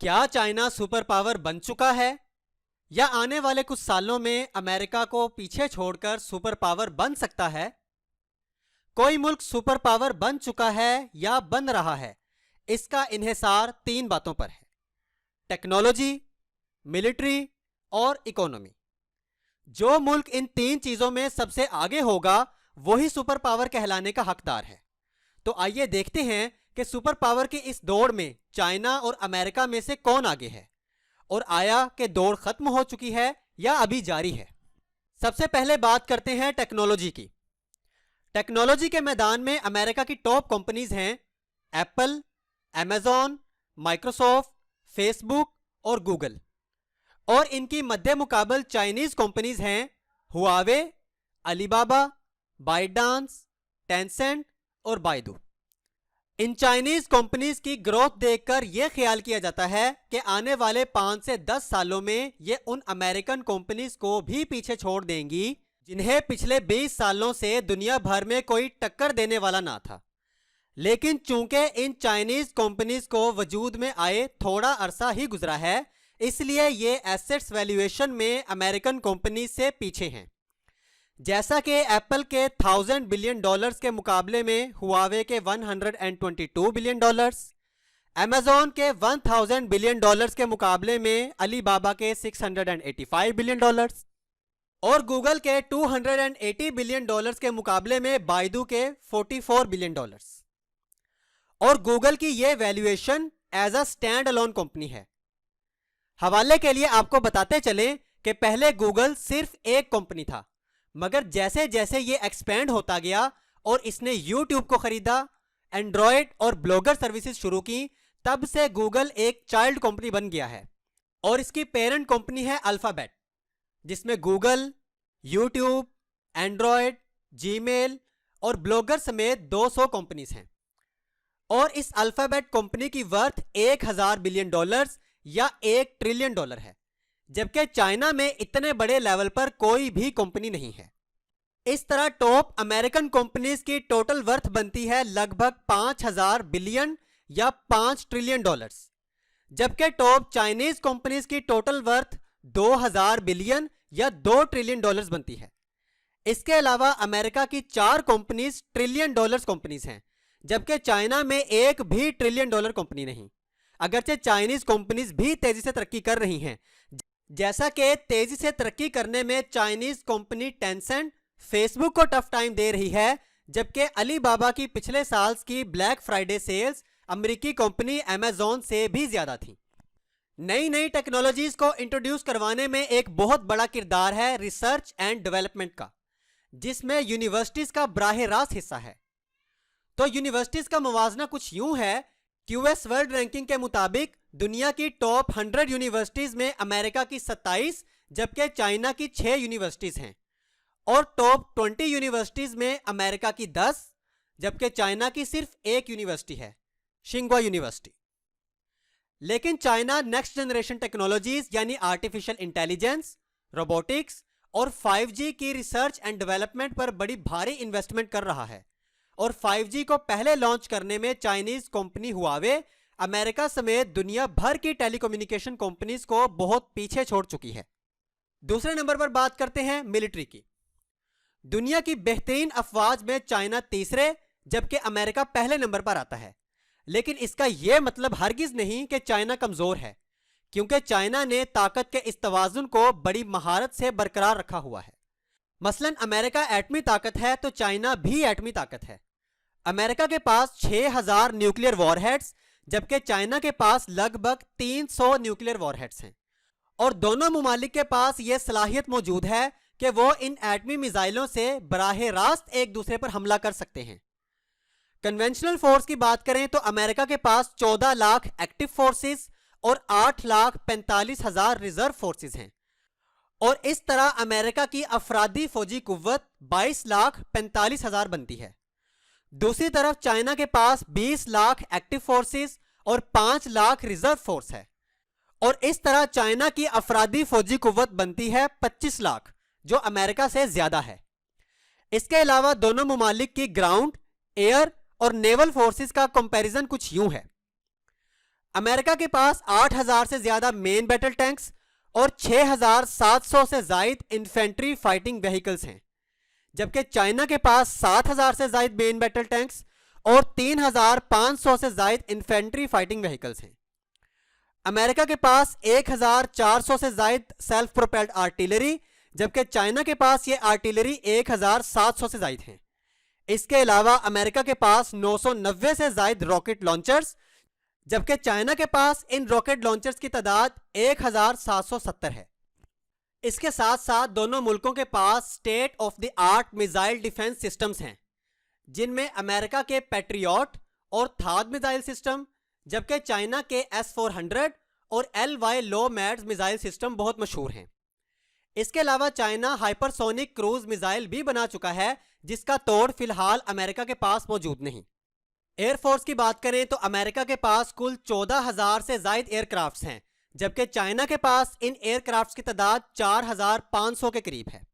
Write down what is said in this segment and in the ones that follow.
क्या China super power बन चुका है या आने वाले कुछ सालों में अमेरिका को पीछे छोड़कर सुपर पावर बन सकता है? कोई मुल्क सुपर पावर बन चुका है या बन रहा है, इसका इन्हिसार तीन बातों पर है: टेक्नोलॉजी, मिलिट्री और इकोनॉमी। जो मुल्क इन तीन चीजों में सबसे आगे होगा वही सुपर पावर कहलाने का हकदार है। तो आइए देखते हैं कि सुपर पावर की इस दौड़ में चाइना और अमेरिका में से कौन आगे है, और आया कि दौड़ खत्म हो चुकी है या अभी जारी है। सबसे पहले बात करते हैं टेक्नोलॉजी की। टेक्नोलॉजी के मैदान में अमेरिका की टॉप कंपनीज हैं एप्पल, अमेजॉन, माइक्रोसॉफ्ट, फेसबुक और गूगल। और इनकी मध्य मुकाबल चाइनीज कंपनीज हैं हुआवे, अलीबाबा, बाइडांस, टेंसेंट और बाइडू। इन चाइनीज कंपनीज की ग्रोथ देखकर यह ख्याल किया जाता है कि आने वाले 5 से 10 सालों में ये उन अमेरिकन कंपनीज को भी पीछे छोड़ देंगी जिन्हें पिछले 20 सालों से दुनिया भर में कोई टक्कर देने वाला ना था। लेकिन चूंकि इन चाइनीज कंपनीज को वजूद में आए थोड़ा अरसा ही गुजरा है, इसलिए ये एसेट्स वैल्यूएशन में अमेरिकन कंपनीज से पीछे हैं। जैसा कि एप्पल के $1000 बिलियन के मुकाबले में हुआवे के $122 बिलियन, अमेजॉन के $1000 बिलियन के मुकाबले में अलीबाबा के $685 बिलियन और गूगल के $280 बिलियन के मुकाबले में बाइडू के $44 बिलियन। और गूगल की यह valuation as a stand alone company है। हवाले के लिए आपको बताते चलें कि पहले गूगल सिर्फ एक कंपनी था, मगर जैसे जैसे ये एक्सपेंड होता गया और इसने यूट्यूब को खरीदा, एंड्रॉयड और ब्लॉगर सर्विसेज शुरू की, तब से गूगल एक चाइल्ड कंपनी बन गया है। और इसकी पेरेंट कंपनी है अल्फाबेट, जिसमें गूगल, यूट्यूब, एंड्रॉयड, जीमेल और ब्लॉगर समेत 200 कंपनीज हैं। और इस अल्फाबेट कंपनी की वर्थ $1000 बिलियन या $1 ट्रिलियन है, जबकि चाइना में इतने बड़े लेवल पर कोई भी कंपनी नहीं है। इस तरह टॉप अमेरिकन कंपनीज की टोटल वर्थ बनती है लगभग 5000 बिलियन या $5 ट्रिलियन, जबकि टॉप चाइनीज कंपनीज की टोटल वर्थ 2000 बिलियन या $2 ट्रिलियन बनती है। इसके अलावा अमेरिका की 4 कंपनीज ट्रिलियन डॉलर्स कंपनीज हैं, जबकि चाइना में एक भी ट्रिलियन डॉलर कंपनी नहीं। अगरचे चाइनीज कंपनीज भी तेजी से तरक्की कर रही हैं, जैसा कि तेजी से तरक्की करने में चाइनीज कंपनी टेंसेंट फेसबुक को टफ टाइम दे रही है, जबकि अलीबाबा की पिछले साल की ब्लैक फ्राइडे सेल्स अमेरिकी कंपनी अमेजॉन से भी ज्यादा थी। नई नई टेक्नोलॉजीज को इंट्रोड्यूस करवाने में एक बहुत बड़ा किरदार है रिसर्च एंड डेवलपमेंट का, जिसमें यूनिवर्सिटीज का बराह रास्त हिस्सा है। तो यूनिवर्सिटीज का मुवाजना कुछ यूं है: क्यूएस वर्ल्ड रैंकिंग के मुताबिक दुनिया की टॉप 100 यूनिवर्सिटीज में अमेरिका की 27, जबकि चाइना की 6 यूनिवर्सिटीज हैं। और टॉप 20 यूनिवर्सिटीज में अमेरिका की 10, जबकि चाइना की सिर्फ एक यूनिवर्सिटी है, शिंगवा यूनिवर्सिटी। लेकिन चाइना नेक्स्ट जनरेशन टेक्नोलॉजीज यानी आर्टिफिशियल इंटेलिजेंस, रोबोटिक्स और 5G की रिसर्च एंड डेवलपमेंट पर बड़ी भारी इन्वेस्टमेंट कर रहा है। और 5G को पहले लॉन्च करने में चाइनीज कंपनी हुआवे अमेरिका समेत दुनिया भर की टेलीकम्युनिकेशन कंपनीज को बहुत पीछे छोड़ चुकी है। दूसरे नंबर पर बात करते हैं मिलिट्री की। दुनिया की बेहतरीन अफवाज में चाइना तीसरे, जबकि अमेरिका पहले नंबर पर आता है। लेकिन इसका यह मतलब हरगिज नहीं कि चाइना कमजोर है, क्योंकि चाइना ने ताकत के इस तवाजुन को बड़ी महारत से बरकरार रखा हुआ है। मसलन अमेरिका एटमी ताकत है तो चाइना भी एटमी ताकत है। अमेरिका के पास 6000 न्यूक्लियर वॉरहेड्स, जबकि चाइना के पास लगभग 300 न्यूक्लियर वॉरहेड्स हैं। और दोनों मुमालिक के पास यह सलाहियत मौजूद है कि वो इन एटमी मिसाइलों से बराह रास्त एक दूसरे पर हमला कर सकते हैं। कन्वेंशनल फोर्स की बात करें तो अमेरिका के पास 14 लाख एक्टिव फोर्सेस और 8,45,000 रिजर्व फोर्सेस हैं। और इस तरह अमेरिका की अफरादी फौजी कुव्वत 22,45,000 बनती है। दूसरी तरफ चाइना के पास 20 लाख एक्टिव फोर्सेस और 5 लाख रिजर्व फोर्स है। और इस तरह चाइना की अफरादी फौजी कुव्वत बनती है 25 लाख, जो अमेरिका से ज्यादा है। इसके अलावा दोनों मुमालिक की ग्राउंड, एयर और नेवल फोर्सेस का कंपैरिजन कुछ यूं है: अमेरिका के पास 8,000 से ज्यादा मेन बैटल टैंक्स और 6,700 से जायद इन्फेंट्री फाइटिंग व्हीकल्स हैं, जबकि चाइना के पास 7,000 से जायद मेन बैटल टैंक्स और 3,500 से जायद इन्फेंट्री फाइटिंग व्हीकल्स हैं। अमेरिका के पास 1,400 से जायद सेल्फ प्रोपेल्ड आर्टिलरी, जबकि चाइना के पास ये आर्टिलरी 1,700 से जायद हैं। इसके अलावा अमेरिका के पास 990 से जायद रॉकेट लॉन्चर्स, जबकि चाइना के पास इन रॉकेट लॉन्चर्स की तादाद 1,770 है। इसके साथ साथ दोनों मुल्कों के पास state of the art missile defence systems हैं, जिनमें अमेरिका के पैट्रियट और थाद मिसाइल सिस्टम, जबकि चाइना के S-400 और LY लो मैड्स मिसाइल सिस्टम बहुत मशहूर हैं। इसके अलावा चाइना हाइपरसोनिक क्रूज मिसाइल भी बना चुका है, जिसका तोड़ फिलहाल अमेरिका के पास मौजूद नहीं। एयरफोर्स की बात करें तो अमेरिका के पास कुल 14,000 से जायद एयरक्राफ्ट्स हैं, जबकि चाइना के पास इन एयरक्राफ्ट्स की तादाद 4,500 के करीब है।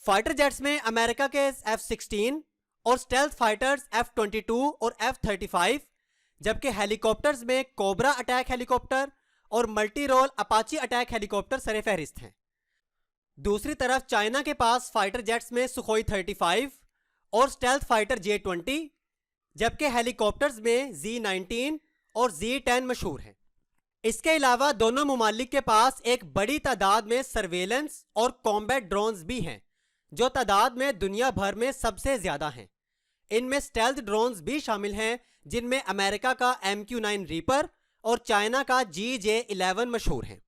फाइटर जेट्स में अमेरिका के F-16 और स्टेल्थ फाइटर्स F-22 और F-35, जबकि हेलीकॉप्टर्स में कोबरा अटैक हेलीकॉप्टर और multi role Apache attack helicopter सरे फहरिस्त हैं। दूसरी तरफ चाइना के पास फाइटर जेट्स में सुखोई 35 और स्टेल्थ फाइटर J-20, जबकि हेलीकॉप्टर्स में Z-19 और Z-10 मशहूर हैं। इसके अलावा दोनों मुमालिक के पास एक बड़ी तादाद में सर्वेलेंस और कॉम्बैट ड्रोन्स भी हैं, जो तादाद में दुनिया भर में सबसे ज्यादा हैं। इनमें स्टेल्थ ड्रोन्स भी शामिल हैं, जिनमें अमेरिका का MQ-9 रीपर और चाइना का GJ-11 मशहूर हैं।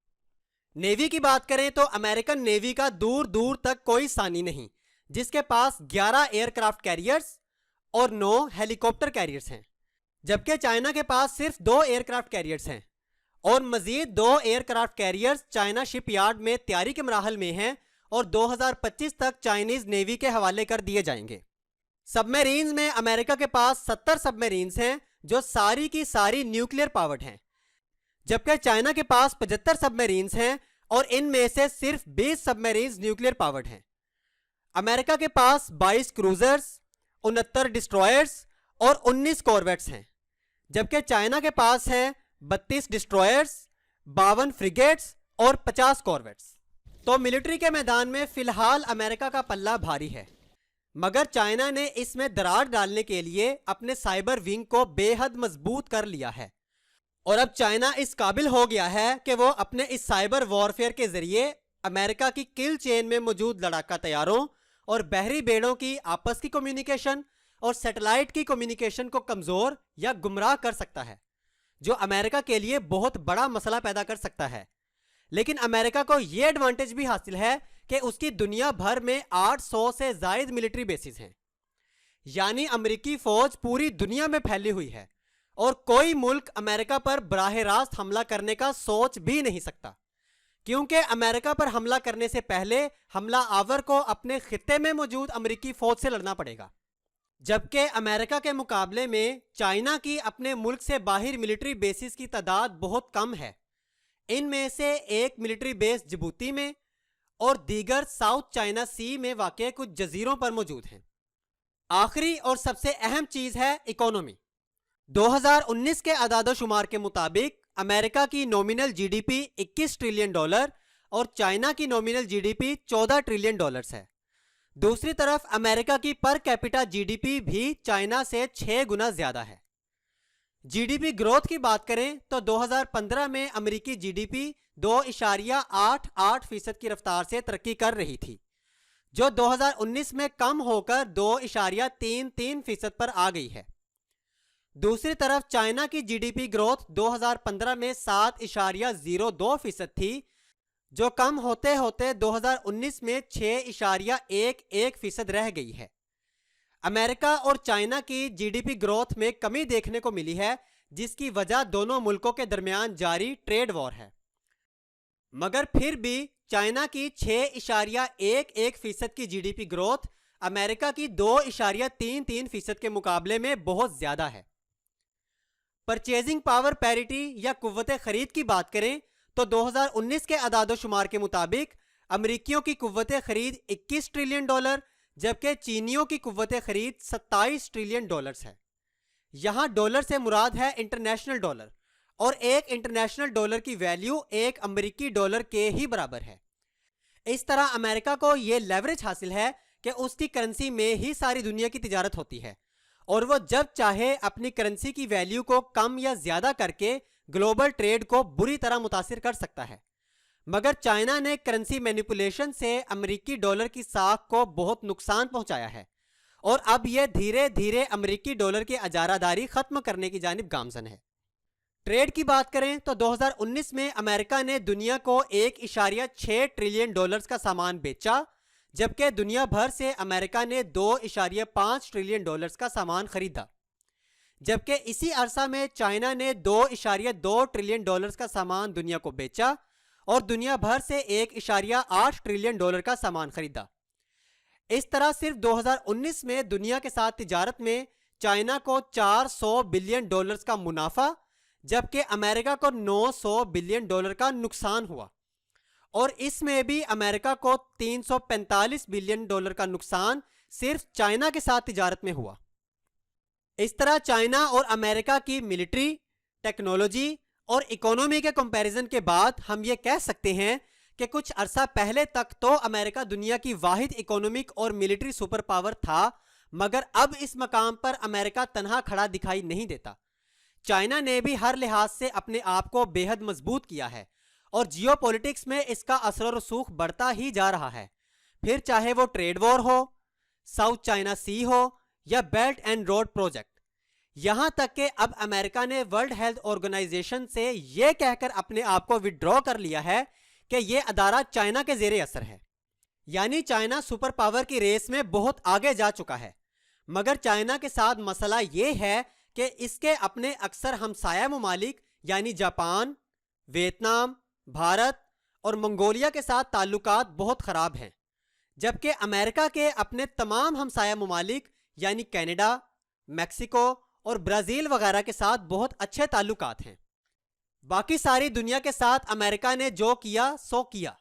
नेवी की बात करें तो अमेरिकन नेवी का दूर दूर तक कोई सानी नहीं, जिसके पास 11 एयरक्राफ्ट कैरियर्स और 9 हेलीकॉप्टर कैरियर्स हैं, जबकि चाइना के पास सिर्फ 2 एयरक्राफ्ट कैरियर्स हैं और मजीद 2 एयरक्राफ्ट कैरियर्स चाइना शिपयार्ड में तैयारी के मराहल में हैं और 2025 तक चाइनीज नेवी के हवाले कर दिए जाएंगे। सबमरीन्स में अमेरिका के पास 70 सबमरीन्स हैं, जो सारी की सारी न्यूक्लियर पावर्ड हैं, जबकि चाइना के पास 75 सबमरीन्स हैं और इनमें से सिर्फ 20 सबमरीन्स न्यूक्लियर पावर्ड हैं। अमेरिका के पास 22 क्रूजर्स, 69 डिस्ट्रॉयर्स और 19 कॉर्वेट्स हैं, जबकि चाइना के पास हैं 32 डिस्ट्रॉयर्स, 52 फ्रिगेट्स और 50 कॉर्वेट्स। तो मिलिट्री के मैदान में फिलहाल अमेरिका का पल्ला भारी है, मगर चाइना ने इसमें दरार डालने के लिए अपने साइबर विंग को बेहद मजबूत कर लिया है और अब चाइना इस काबिल हो गया है कि वो अपने इस साइबर वॉरफेयर के जरिए अमेरिका की किल चेन में मौजूद लड़ाका तैयारों और बहरी बेड़ों की आपस की कम्युनिकेशन और सैटेलाइट की कम्युनिकेशन को कमजोर या गुमराह कर सकता है, जो अमेरिका के लिए बहुत बड़ा मसला पैदा कर सकता है। लेकिन अमेरिका को यह एडवांटेज भी हासिल है कि उसकी दुनिया भर में 800 से जायद मिलिट्री बेसिस हैं, यानी अमेरिकी फौज पूरी दुनिया में फैली हुई है और कोई मुल्क अमेरिका पर बराह रास्त हमला करने का सोच भी नहीं सकता, क्योंकि अमेरिका पर हमला करने से पहले हमला आवर को अपने खित्ते में मौजूद अमेरिकी फौज से लड़ना पड़ेगा। जबकि अमेरिका के मुकाबले में चाइना की अपने मुल्क से बाहर मिलिट्री बेसिस की तादाद बहुत कम है। इनमें से एक मिलिट्री बेस जिबूती में और दीगर साउथ चाइना सी में वाक़ कुछ जजीरों पर मौजूद हैं। आखिरी और सबसे अहम चीज है इकोनॉमी। 2019 के आदादोशुमार के मुताबिक अमेरिका की नॉमिनल जीडीपी $21 ट्रिलियन और चाइना की नॉमिनल जीडीपी $14 ट्रिलियन है। दूसरी तरफ अमेरिका की पर कैपिटा जीडीपी भी चाइना से 6 गुना ज्यादा है। जीडीपी ग्रोथ की बात करें तो 2015 में अमेरिकी जीडीपी 2.88% की रफ्तार से तरक्की कर रही थी, जो 2019 में कम होकर 2.33% पर आ गई है। दूसरी तरफ चाइना की जीडीपी ग्रोथ 2015 में 7.02% थी, जो कम होते होते 2019 में 6.11% रह गई है। अमेरिका और चाइना की जीडीपी ग्रोथ में कमी देखने को मिली है, जिसकी वजह दोनों मुल्कों के दरमियान जारी ट्रेड वॉर है। मगर फिर भी चाइना की 6.11% की जीडीपी ग्रोथ अमेरिका की 2.33% के मुकाबले में बहुत ज्यादा है। परचेजिंग पावर पैरिटी या कुव्वत खरीद की बात करें तो 2019 के आदादोशुमार के मुताबिक अमरीकियों की कुव्वत खरीद $21 ट्रिलियन जबकि चीनियों की कुव्वत खरीद $27 ट्रिलियन है। यहां डॉलर से मुराद है इंटरनेशनल डॉलर और एक इंटरनेशनल डॉलर की वैल्यू एक अमेरिकी डॉलर के ही बराबर है। इस तरह अमेरिका को यह लेवरेज हासिल है कि उसकी करेंसी में ही सारी दुनिया की तिजारत होती है और वो जब चाहे अपनी करेंसी की वैल्यू को कम या ज्यादा करके ग्लोबल ट्रेड को बुरी तरह मुतासिर कर सकता है। मगर चाइना ने करेंसी मैनिपुलेशन से अमेरिकी डॉलर की साख को बहुत नुकसान पहुंचाया है और अब यह धीरे धीरे अमेरिकी डॉलर की अजारादारी खत्म करने की जानिब गामजन है। ट्रेड की बात करें तो 2019 में अमेरिका ने दुनिया को 1.6 ट्रिलियन डॉलर्स का सामान बेचा, जबकि दुनिया भर से अमेरिका ने 2.5 ट्रिलियन डॉलर्स का सामान खरीदा। जबकि इसी अरसा में चाइना ने 2.2 ट्रिलियन डॉलर्स का सामान दुनिया को बेचा और दुनिया भर से 1.8 ट्रिलियन डॉलर का सामान खरीदा। इस तरह सिर्फ 2019 में दुनिया के साथ तिजारत में चाइना को 400 बिलियन डॉलर्स का मुनाफा, जबकि अमेरिका को 900 बिलियन डॉलर का नुकसान हुआ और इसमें भी अमेरिका को 345 बिलियन डॉलर का नुकसान सिर्फ चाइना के साथ तिजारत में हुआ। इस तरह चाइना और अमेरिका की मिलिट्री, टेक्नोलॉजी और इकोनॉमी के कंपैरिजन के बाद हम ये कह सकते हैं कि कुछ अरसा पहले तक तो अमेरिका दुनिया की वाहिद इकोनॉमिक और मिलिट्री सुपर पावर था, मगर अब इस मकाम पर अमेरिका तनहा खड़ा दिखाई नहीं देता। चाइना ने भी हर लिहाज से अपने आप को बेहद मजबूत किया है और जियोपॉलिटिक्स में इसका असर और रसूख बढ़ता ही जा रहा है, फिर चाहे वो ट्रेड वॉर हो, साउथ चाइना सी हो या बेल्ट एंड रोड प्रोजेक्ट। यहां तक कि अब अमेरिका ने वर्ल्ड हेल्थ ऑर्गेनाइजेशन से यह कहकर अपने आप को विड्रॉ कर लिया है कि यह अदारा चाइना के जेरे असर है, यानी चाइना सुपर पावर की रेस में बहुत आगे जा चुका है। मगर चाइना के साथ मसला यह है कि इसके अपने अक्सर हमसाया ममालिक यानी जापान, वियतनाम, भारत और मंगोलिया के साथ ताल्लुकात बहुत खराब हैं, जबकि अमेरिका के अपने तमाम हमसाया ममालिक यानी कनाडा, मैक्सिको और ब्राजील वगैरह के साथ बहुत अच्छे ताल्लुकात हैं। बाकी सारी दुनिया के साथ अमेरिका ने जो किया सो किया,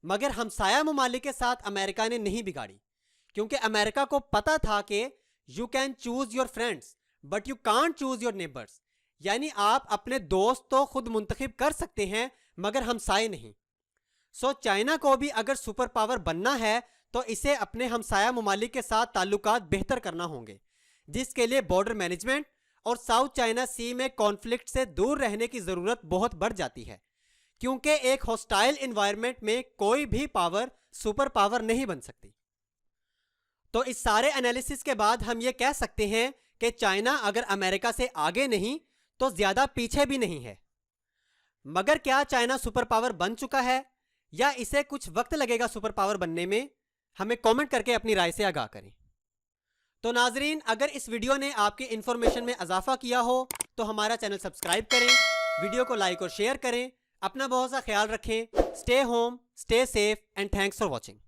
मगर हमसाया ममालिक के साथ अमेरिका ने नहीं बिगाड़ी, क्योंकि अमेरिका को पता था कि you can choose your friends but you can't choose your neighbours, यानी आप अपने दोस्त तो खुद मुंतखब कर सकते हैं मगर हमसाये नहीं। सो चाइना को भी अगर सुपर पावर बनना है तो इसे अपने हमसाया ममालिक के साथ ताल्लुकात बेहतर करना होंगे, जिसके लिए बॉर्डर मैनेजमेंट और साउथ चाइना सी में कॉन्फ्लिक्ट से दूर रहने की जरूरत बहुत बढ़ जाती है, क्योंकि एक हॉस्टाइल एनवायरनमेंट में कोई भी पावर सुपर पावर नहीं बन सकती। तो इस सारे एनालिसिस के बाद हम ये कह सकते हैं कि चाइना अगर अमेरिका से आगे नहीं तो ज्यादा पीछे भी नहीं है। मगर क्या चाइना सुपर पावर बन चुका है या इसे कुछ वक्त लगेगा सुपर पावर बनने में? हमें कमेंट करके अपनी राय से आगाह करें। तो नाजरीन, अगर इस वीडियो ने आपके इंफॉर्मेशन में इजाफा किया हो तो हमारा चैनल सब्सक्राइब करें, वीडियो को लाइक और शेयर करें। अपना बहुत सा ख्याल रखें। Stay home, stay safe and thanks for watching.